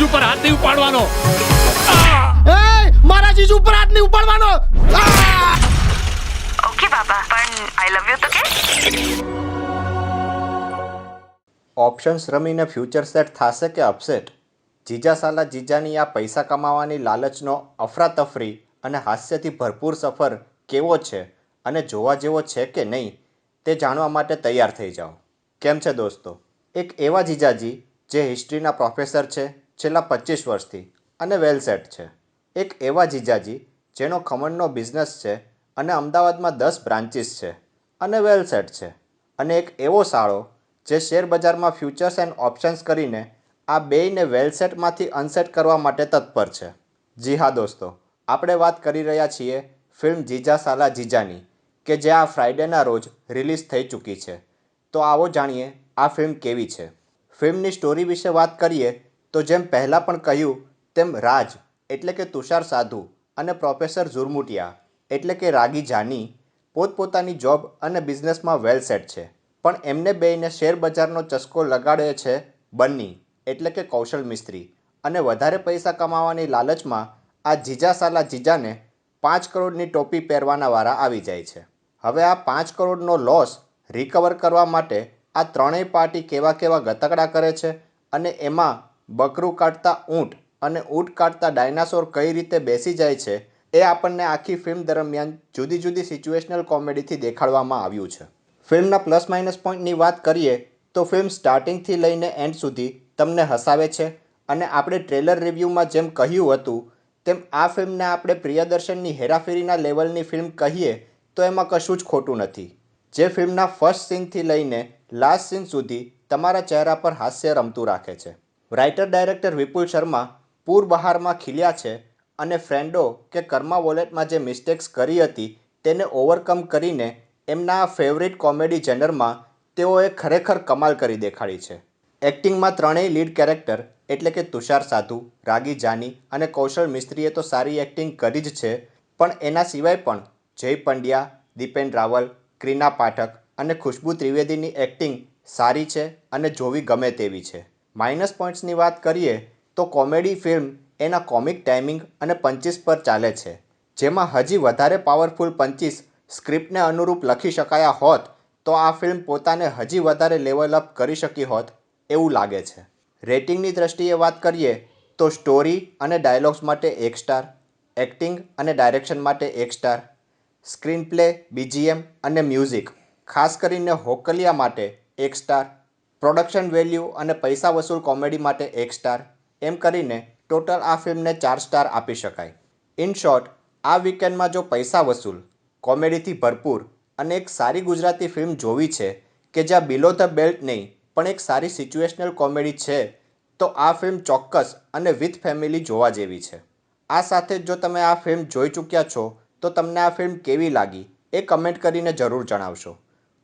ઉપર હાથ નહીં ઉપાડવાનો. મારા જીજુ ઉપર હાથ નહીં ઉપાડવાનો. ઓકે બાબા, પણ આઈ લવ યુ તો કે. ઓપ્શન્સ રમીને ફ્યુચર સેટ થશે કે અપસેટ? જીજા સાલા જીજાની આ પૈસા કમાવાની લાલચનો અફરાતફરી અને હાસ્યથી ભરપૂર સફર કેવો છે અને જોવા જેવો છે કે નહીં તે જાણવા માટે તૈયાર થઈ જાઓ. કેમ છે દોસ્તો? એક એવા જીજાજી જે હિસ્ટ્રીના પ્રોફેસર છે છેલ્લા 25 વર્ષથી અને વેલ સેટ છે. એક એવા જીજાજી જેનો ખમણનો બિઝનેસ છે અને અમદાવાદમાં 10 બ્રાન્ચીસ છે અને વેલ સેટ છે. અને એક એવો સાળો જે શેર બજારમાં ફ્યુચર્સ એન્ડ ઓપ્શન્સ કરીને આ બેયને વેલ સેટમાંથી અનસેટ કરવા માટે તત્પર છે. જી હા દોસ્તો, આપણે વાત કરી રહ્યા છીએ ફિલ્મ જીજા સાલા જીજાની, કે જે આ ફ્રાઈડેના રોજ રિલીઝ થઈ ચૂકી છે. તો આવો જાણીએ આ ફિલ્મ કેવી છે. ફિલ્મની સ્ટોરી વિશે વાત કરીએ તો જેમ પહેલાં પણ કહ્યું તેમ રાજ એટલે કે તુષાર સાધુ અને પ્રોફેસર ઝુરમુટિયા એટલે કે રાગી જાની પોતપોતાની જોબ અને બિઝનેસમાં વેલ સેટ છે. પણ એમને બેયને શેર બજારનો ચસ્કો લગાડે છે બન્ની એટલે કે કૌશલ મિસ્ત્રી. અને વધારે પૈસા કમાવાની લાલચમાં આ જીજા સાલા જીજાને 5 કરોડની ટોપી પહેરવાના વારા આવી જાય છે. હવે આ 5 કરોડનો લોસ રિકવર કરવા માટે આ ત્રણેય પાર્ટી કેવા કેવા ગતકડા કરે છે અને એમાં બકરું કાઢતા ઊંટ અને ઊંટ કાઢતા ડાયનાસોર કઈ રીતે બેસી જાય છે એ આપણને આખી ફિલ્મ દરમિયાન જુદી જુદી સિચ્યુએશનલ કોમેડીથી દેખાડવામાં આવ્યું છે. ફિલ્મના પ્લસ માઇનસ પોઈન્ટની વાત કરીએ તો ફિલ્મ સ્ટાર્ટિંગથી લઈને એન્ડ સુધી તમને હસાવે છે અને આપણે ટ્રેલર રિવ્યૂમાં જેમ કહ્યું હતું તેમ આ ફિલ્મને આપણે પ્રિયદર્શનની હેરાફેરીના લેવલની ફિલ્મ કહીએ તો એમાં કશું જ ખોટું નથી. જે ફિલ્મના ફર્સ્ટ સીનથી લઈને લાસ્ટ સીન સુધી તમારા ચહેરા પર હાસ્ય રમતું રાખે છે. રાઇટર ડાયરેક્ટર વિપુલ શર્મા પૂર બહારમાં ખીલ્યા છે અને ફ્રેન્ડો કે કર્મા વોલેટમાં જે મિસ્ટેક્સ કરી હતી તેને ઓવરકમ કરીને એમના ફેવરિટ કોમેડી જેનરમાં તેઓએ ખરેખર કમાલ કરી દેખાડી છે. એક્ટિંગમાં ત્રણેય લીડ કેરેક્ટર એટલે કે તુષાર સાધુ, રાગી જાની અને કૌશલ મિસ્ત્રીએ તો સારી એક્ટિંગ કરી જ છે, પણ એના સિવાય પણ જય પંડ્યા, દીપેન રાવલ, ક્રીના પાઠક અને ખુશ્બુ ત્રિવેદીની એક્ટિંગ સારી છે અને જોવી ગમે તેવી છે. માઇનસ પોઈન્ટ્સની વાત કરીએ તો કોમેડી ફિલ્મ એના કોમિક ટાઈમિંગ અને પંચીસ પર ચાલે છે, જેમાં હજી વધારે પાવરફુલ પંચીસ સ્ક્રિપ્ટને અનુરૂપ લખી શકાયા હોત તો આ ફિલ્મ પોતાને હજી વધારે લેવલ અપ કરી શકી હોત એવું લાગે છે. રેટિંગની દ્રષ્ટિએ વાત કરીએ તો સ્ટોરી અને ડાયલોગ્સ માટે 1 સ્ટાર, એક્ટિંગ અને ડાયરેક્શન માટે 1 સ્ટાર, સ્ક્રીન પ્લે, BGM અને મ્યુઝિક ખાસ કરીને હોકલિયા માટે 1 સ્ટાર, પ્રોડક્શન વેલ્યુ અને પૈસા વસૂલ કોમેડી માટે 1 સ્ટાર, એમ કરીને ટોટલ આ ફિલ્મને 4 સ્ટાર આપી શકાય. ઇન શોર્ટ, આ વીકેન્ડમાં જો પૈસા વસૂલ, કોમેડીથી ભરપૂર અને એક સારી ગુજરાતી ફિલ્મ જોવી છે કે જ્યાં બિલો ધ બેલ્ટ નહીં પણ એક સારી સિચ્યુએશનલ કોમેડી છે તો આ ફિલ્મ ચોક્કસ અને વિથ ફેમિલી જોવા જેવી છે. આ સાથે જ જો તમે આ ફિલ્મ જોઈ ચૂક્યા છો તો તમને આ ફિલ્મ કેવી લાગી એ કમેન્ટ કરીને જરૂર જણાવશો.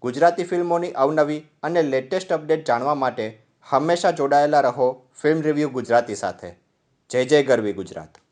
ગુજરાતી ફિલ્મોની અવનવી અને લેટેસ્ટ અપડેટ જાણવા માટે હંમેશા જોડાયેલા રહો ફિલ્મ રિવ્યૂ ગુજરાતી સાથે. જય જય ગરવી ગુજરાત.